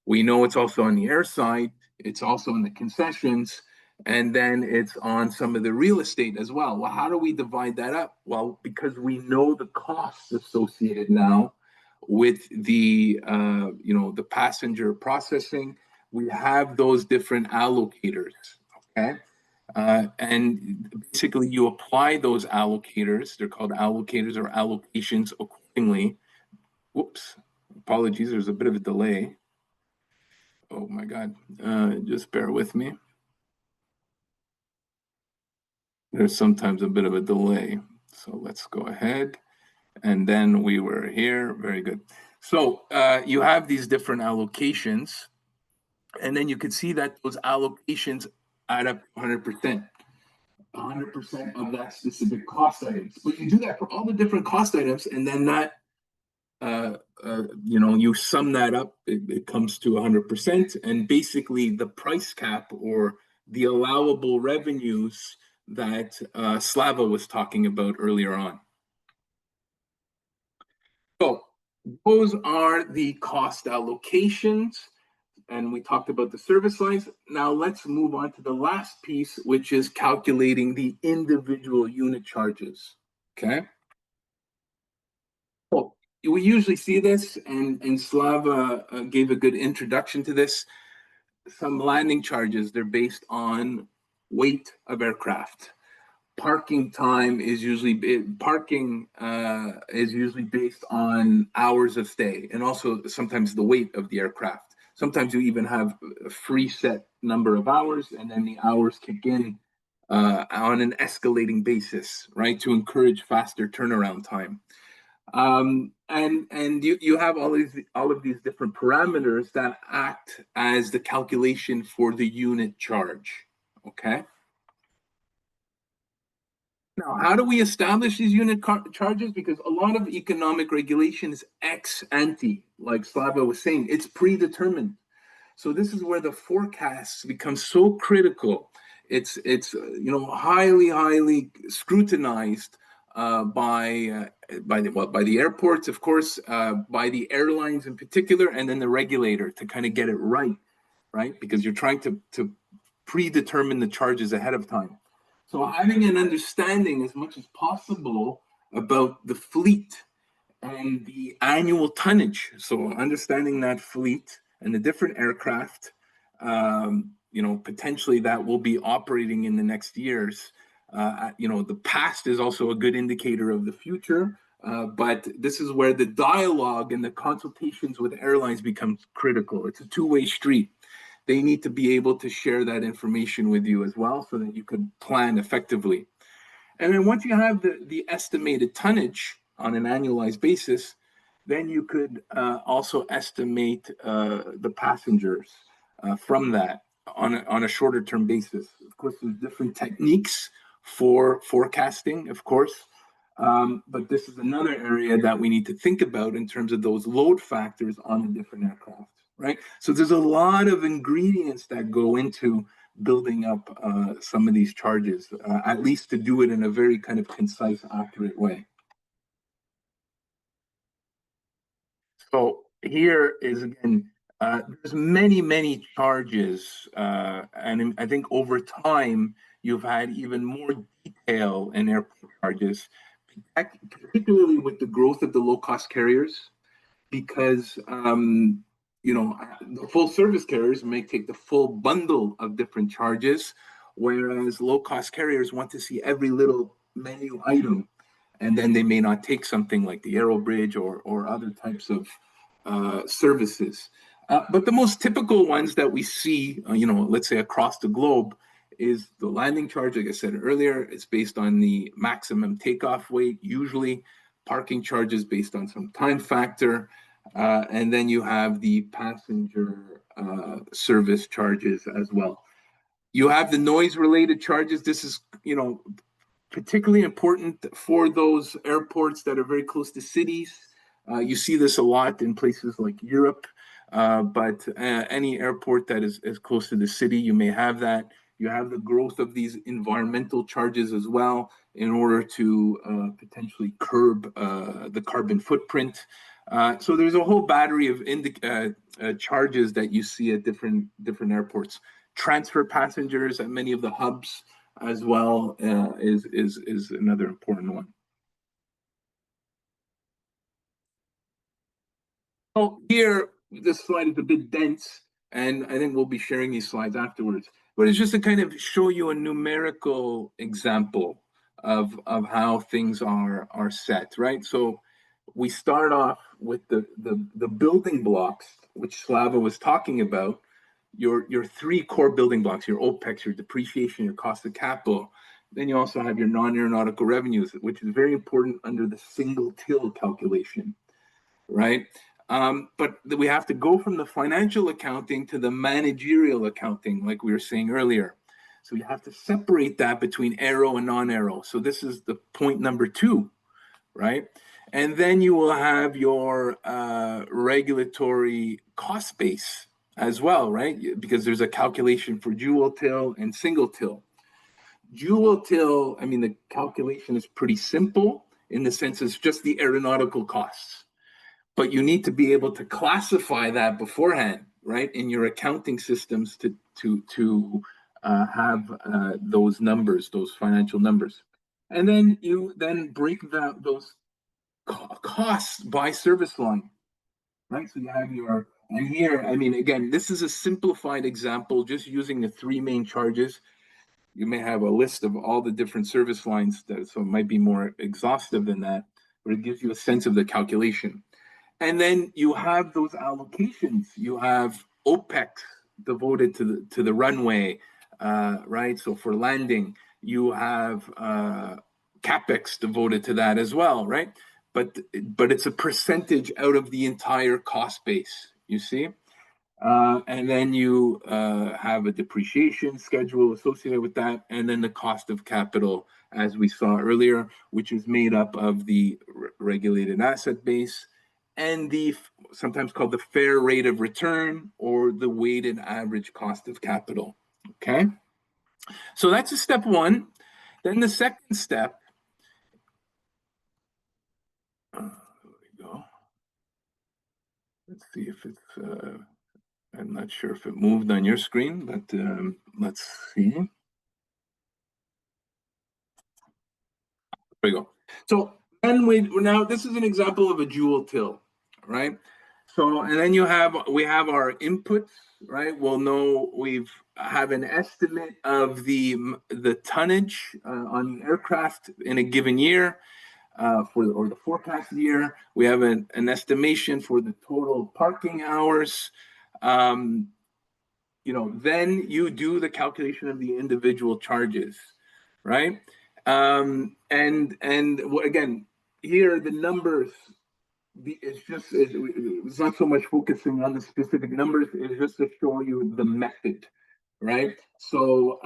Speaker 4: We know it's also on the air side. It's also in the concessions, and then it's on some of the real estate as well. Well, how do we divide that up? Well, because we know the costs associated now with the the passenger processing, we have those different allocators. Okay. And basically, you apply those allocators. They're called allocators or allocations accordingly. Whoops, apologies. There's a bit of a delay. Oh my God, just bear with me. There's sometimes a bit of a delay. So let's go ahead. And then we were here. Very good. So you have these different allocations. And then you can see that those allocations add up 100%. 100% of that specific cost items. But you do that for all the different cost items, and then that, you sum that up, it comes to 100%. And basically, the price cap or the allowable revenues that Slava was talking about earlier on. So those are the cost allocations. And we talked about the service lines. Now let's move on to the last piece, which is calculating the individual unit charges, okay? Well, we usually see this, and Slava gave a good introduction to this. Some landing charges, they're based on weight of aircraft. Parking time is usually, is usually based on hours of stay, and also sometimes the weight of the aircraft. Sometimes you even have a free set number of hours, and then the hours kick in on an escalating basis, right, to encourage faster turnaround time. And you have all of these different parameters that act as the calculation for the unit charge. Okay. Now, how do we establish these unit charges? Because a lot of economic regulation is ex ante, like Slava was saying, it's predetermined. So this is where the forecasts become so critical. It's highly scrutinized by the airports, of course, by the airlines in particular, and then the regulator to kind of get it right? Because you're trying to predetermine the charges ahead of time. So having an understanding as much as possible about the fleet and the annual tonnage. So understanding that fleet and the different aircraft, potentially that will be operating in the next years. The past is also a good indicator of the future, but this is where the dialogue and the consultations with airlines becomes critical. It's a two-way street. They need to be able to share that information with you as well so that you could plan effectively. And then once you have the estimated tonnage on an annualized basis, then you could also estimate the passengers from that on a shorter term basis. Of course, there's different techniques for forecasting, of course. But this is another area that we need to think about in terms of those load factors on the different aircraft, right? So there's a lot of ingredients that go into building up some of these charges, at least to do it in a very kind of concise, accurate way. So here is again, there's many charges, and I think over time you've had even more detail in airport charges, particularly with the growth of the low-cost carriers, because the full service carriers may take the full bundle of different charges, whereas low-cost carriers want to see every little menu item, and then they may not take something like the Aerobridge or other types of services. But the most typical ones that we see, let's say across the globe, is the landing charge. Like I said earlier, it's based on the maximum takeoff weight, usually parking charges based on some time factor. And then you have the passenger service charges as well. You have the noise related charges. This is, particularly important for those airports that are very close to cities. You see this a lot in places like Europe, but any airport that is close to the city, you may have that. You have the growth of these environmental charges as well in order to potentially curb the carbon footprint. So there's a whole battery of charges that you see at different airports. Transfer passengers at many of the hubs as well is another important one. So here, this slide is a bit dense, and I think we'll be sharing these slides afterwards. But it's just to kind of show you a numerical example of how things are set, right? So we start off with the building blocks, which Slava was talking about, your three core building blocks, your OPEX, your depreciation, your cost of capital. Then you also have your non-aeronautical revenues, which is very important under the single till calculation, right? But we have to go from the financial accounting to the managerial accounting, like we were saying earlier. So you have to separate that between aero and non-aero. So this is the point number 2, right? And then you will have your regulatory cost base as well, right? Because there's a calculation for dual till and single till. Dual till, I mean, the calculation is pretty simple in the sense it's just the aeronautical costs. But you need to be able to classify that beforehand, right, in your accounting systems to have those numbers, those financial numbers. And then you then break those costs by service line, right? So you have and here, I mean, again, this is a simplified example, just using the 3 main charges. You may have a list of all the different service lines, so it might be more exhaustive than that, but it gives you a sense of the calculation. And then you have those allocations. You have OPEX devoted to the runway, right? So for landing, you have CapEx devoted to that as well, right? But it's a percentage out of the entire cost base, you see? And then you have a depreciation schedule associated with that, and then the cost of capital as we saw earlier, which is made up of the regulated asset base and the sometimes called the fair rate of return or the weighted average cost of capital. Okay, so that's a step one. Then the second step, there we go. Let's see if it's, I'm not sure if it moved on your screen, but let's see. There we go. So then now this is an example of a dual till, right? So, and then we have our inputs, right? We'll know have an estimate of the tonnage on the aircraft in a given year. For the forecasted year, we have an estimation for the total parking hours. Then you do the calculation of the individual charges, right? And again, here the numbers. It's not so much focusing on the specific numbers. It's just to show you the method, right? So,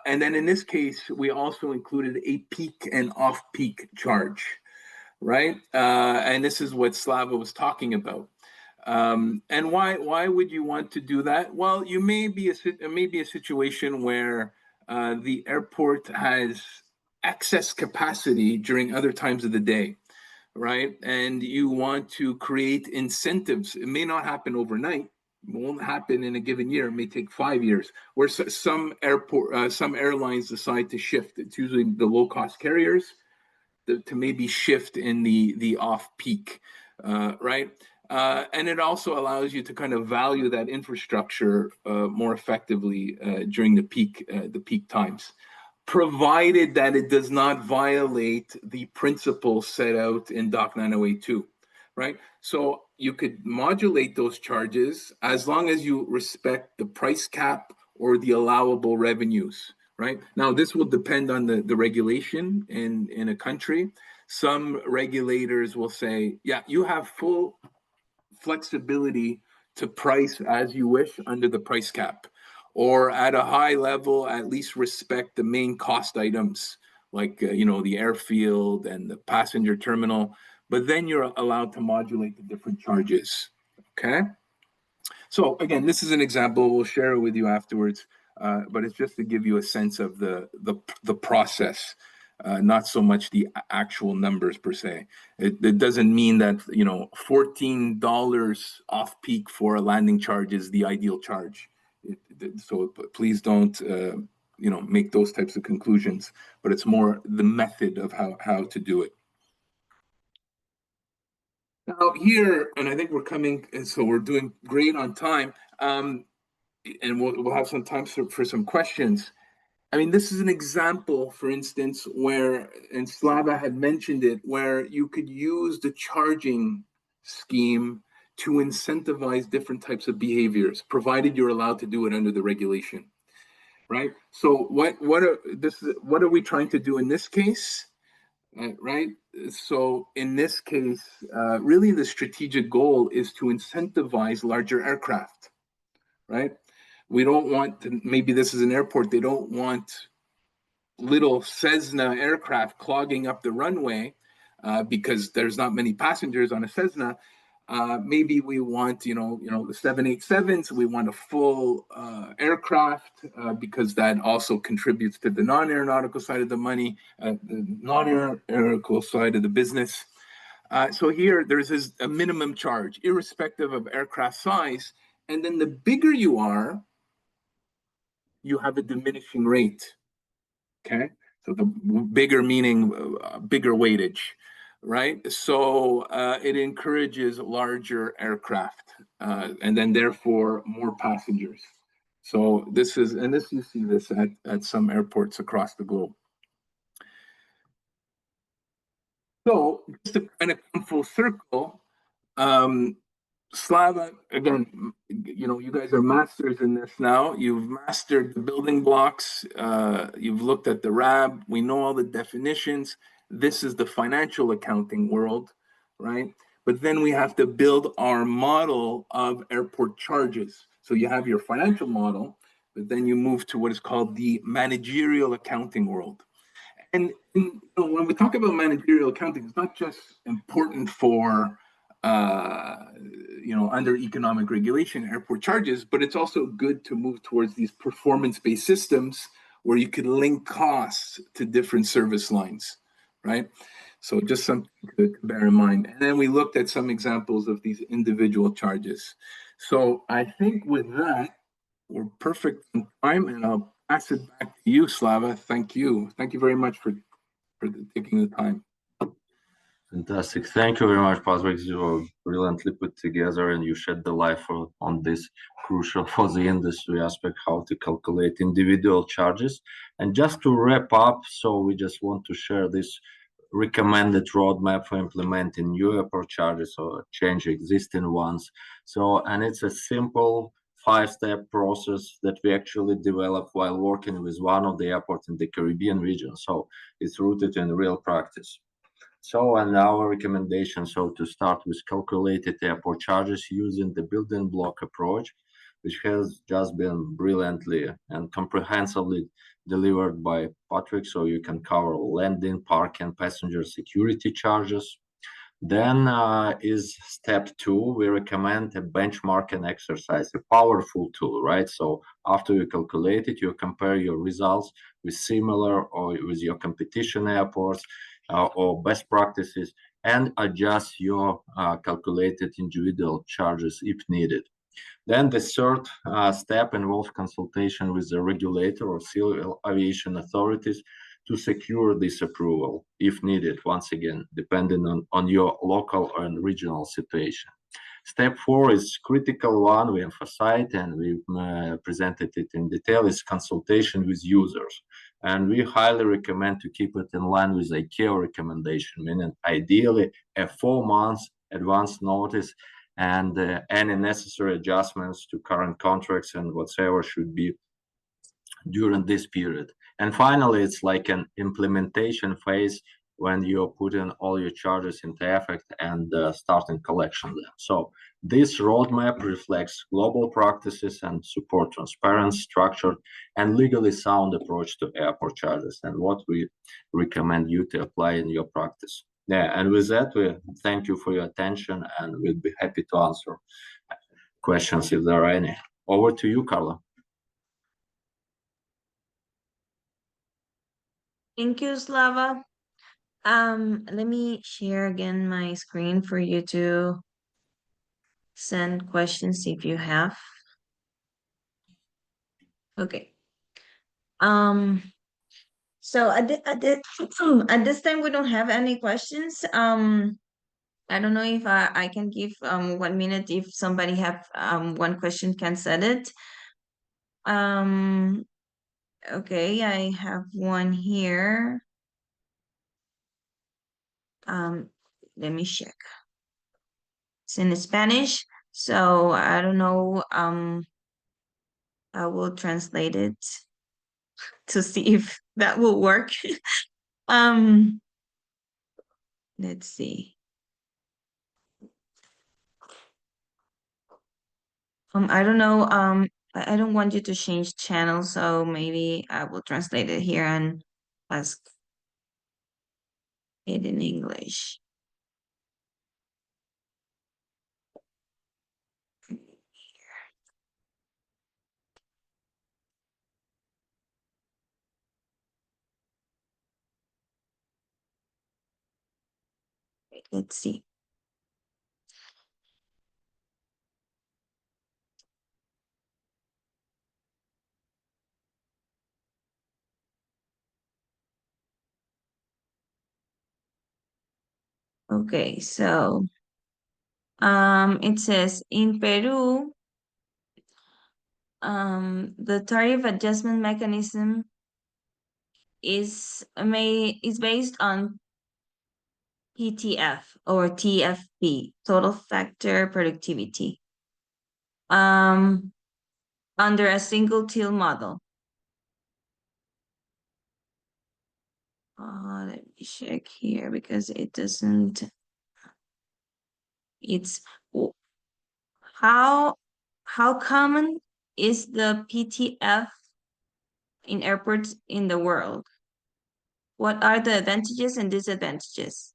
Speaker 4: and then in this case, we also included a peak and off-peak charge, right? And this is what Slava was talking about. And why would you want to do that? Well, it may be a situation where the airport has excess capacity during other times of the day, right? And you want to create incentives. It may not happen overnight. It won't happen in a given year. It may take 5 years. Where some airlines decide to shift. It's usually the low-cost carriers to maybe shift in the off-peak, right? And it also allows you to kind of value that infrastructure more effectively during the peak times, provided that it does not violate the principles set out in Doc 9082, right? So you could modulate those charges as long as you respect the price cap or the allowable revenues, right? Now, this will depend on the regulation in a country. Some regulators will say, yeah, you have full flexibility to price as you wish under the price cap, or at a high level, at least respect the main cost items like the airfield and the passenger terminal, but then you're allowed to modulate the different charges. Okay, so again, this is an example. We'll share it with you afterwards, but it's just to give you a sense of the process. Not so much the actual numbers per se. It doesn't mean that $14 off peak for a landing charge is the ideal charge. So please don't make those types of conclusions. But it's more the method of how to do it. Now here, and I think we're coming, and so we're doing great on time. And we'll have some time for some questions. I mean, this is an example, for instance, where, and Slava had mentioned it, where you could use the charging scheme to incentivize different types of behaviors, provided you're allowed to do it under the regulation, right? So what are we trying to do in this case, right? So in this case, really the strategic goal is to incentivize larger aircraft, right? We don't want to, maybe this is an airport, they don't want little Cessna aircraft clogging up the runway because there's not many passengers on a Cessna. Maybe we want, the 787s, we want a full aircraft because that also contributes to the non-aeronautical side of the money, the non-aeronautical side of the business. So here there's a minimum charge, irrespective of aircraft size. And then the bigger you are, you have a diminishing rate. Okay, so the bigger meaning bigger weightage, right? So it encourages larger aircraft and then therefore more passengers. So you see this at some airports across the globe. So just to kind of come full circle, Slava, again, you guys are masters in this now. You've mastered the building blocks. You've looked at the RAB. We know all the definitions. This is the financial accounting world, right? But then we have to build our model of airport charges. So you have your financial model, but then you move to what is called the managerial accounting world. And you know, when we talk about managerial accounting, it's not just important for you know, under economic regulation, airport charges, but it's also good to move towards these performance-based systems where you can link costs to different service lines, right? So just something to bear in mind. And then we looked at some examples of these individual charges. So I think with that, we're perfect on time, and I'll pass it back to you, Slava. Thank you. Thank you very much for taking the time.
Speaker 3: Fantastic. Thank you very much, Patrick. You were brilliantly put together and you shed the light on this crucial for the industry aspect, how to calculate individual charges. And just to wrap up, so we just want to share this recommended roadmap for implementing new airport charges or change existing ones. So, and it's a simple 5-step process that we actually developed while working with one of the airports in the Caribbean region. So it's rooted in real practice. So, and our recommendation, so to start with calculated airport charges using the building block approach, which has just been brilliantly and comprehensively delivered by Patrick. So you can cover landing, park, and passenger security charges. Then is step 2. We recommend a benchmarking exercise, a powerful tool, right? So after you calculate it, you compare your results with similar or with your competition airports or best practices and adjust your calculated individual charges if needed. Then the third step involves consultation with the regulator or civil aviation authorities to secure this approval if needed, once again, depending on your local and regional situation. Step 4 is critical one, we emphasize and we presented it in detail, is consultation with users. And we highly recommend to keep it in line with ICAO recommendation, meaning ideally a 4 months advance notice and any necessary adjustments to current contracts and whatever should be during this period. And finally, it's like an implementation phase when you're putting all your charges into effect and starting collection them. So this roadmap reflects global practices and support transparent, structured, and legally sound approach to airport charges and what we recommend you to apply in your practice. Yeah, and with that, we thank you for your attention and we'll be happy to answer questions if there are any. Over to you, Carla.
Speaker 2: Thank you, Slava. Let me share again my screen for you to send questions if you have. Okay. So at this time we don't have any questions. I don't know if I can give 1 minute if somebody have one question can set it. Okay, I have one here. Let me check. It's in Spanish, so I don't know. I will translate it to see if that will work. Let's see. I don't know. I don't want you to change channel, so maybe I will translate it here and ask it in English. Let's see. Okay, so it says in Peru, the tariff adjustment mechanism is based on PTF or TFP, total factor productivity, under a single till model. Let me check here because it doesn't. It's how common is the PTF in airports in the world? What are the advantages and disadvantages?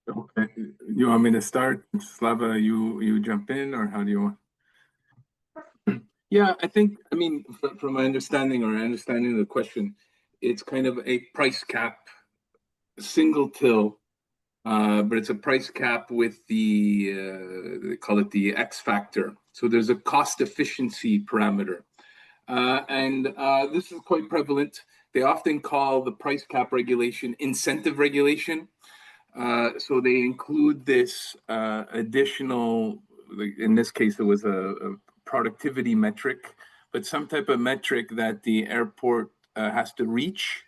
Speaker 4: Okay, you want me to start? Slava, you jump in, or how do you want? Yeah, I think, I mean, from my understanding of the question, it's kind of a price cap, single till, but it's a price cap with they call it the X factor. So there's a cost efficiency parameter. And this is quite prevalent. They often call the price cap regulation incentive regulation. So they include this additional, in this case, it was a productivity metric, but some type of metric that the airport has to reach.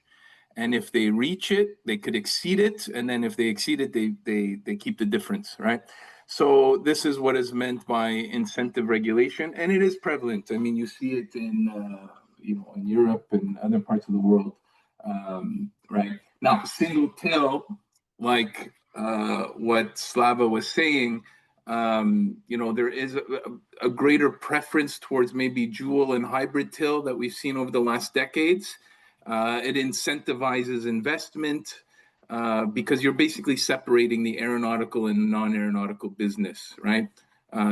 Speaker 4: And if they reach it, they could exceed it. And then if they exceed it, they keep the difference, right? So this is what is meant by incentive regulation, and it is prevalent. I mean, you see it in in Europe and other parts of the world, right? Now, single tail, like what Slava was saying, there is a greater preference towards maybe dual and hybrid till that we've seen over the last decades. It incentivizes investment because you're basically separating the aeronautical and non-aeronautical business, right?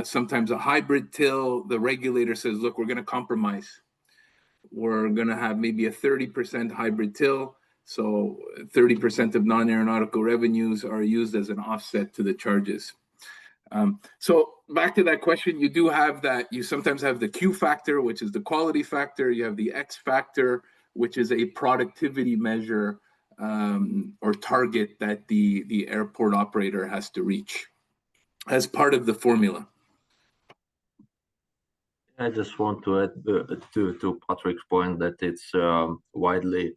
Speaker 4: Sometimes a hybrid till, the regulator says, look, we're going to compromise. We're going to have maybe a 30% hybrid till. So 30% of non-aeronautical revenues are used as an offset to the charges. So back to that question, you do have that. You sometimes have the Q factor, which is the quality factor. You have the X factor, which is a productivity measure or target that the airport operator has to reach as part of the formula.
Speaker 3: I just want to add to Patrick's point that it's widely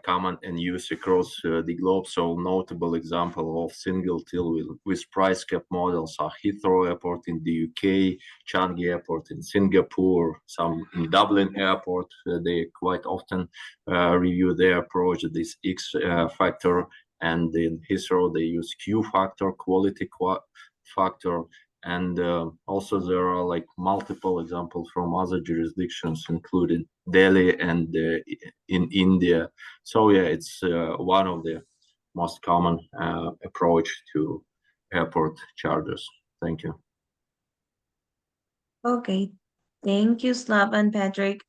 Speaker 3: common and used across the globe. So notable example of single till with price cap models are Heathrow Airport in the UK, Changi Airport in Singapore, some in Dublin Airport. They quite often review their approach, this X factor, and in Heathrow they use Q factor, quality factor. And also there are like multiple examples from other jurisdictions, including Delhi and in India. So yeah, it's one of the most common approach to airport charges. Thank you.
Speaker 2: Okay, thank you, Slava and Patrick.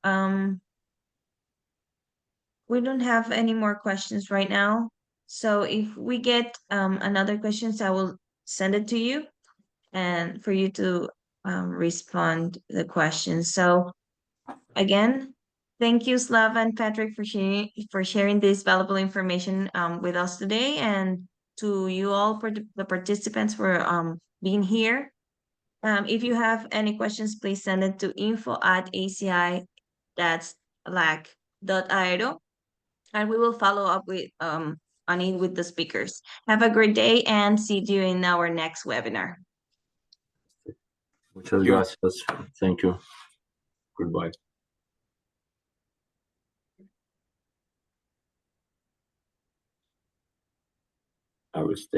Speaker 2: We don't have any more questions right now. So if we get another questions, I will send it to you and for you to respond the questions. So again, thank you, Slava and Patrick, for sharing this valuable information with us today, and to you all for the participants for being here. If you have any questions, please send it to info@aci, that's lac.aero, and we will follow up with on it with the speakers. Have a great day and see you in our next webinar.
Speaker 3: Muchas gracias. Thank you. Goodbye. I will stay.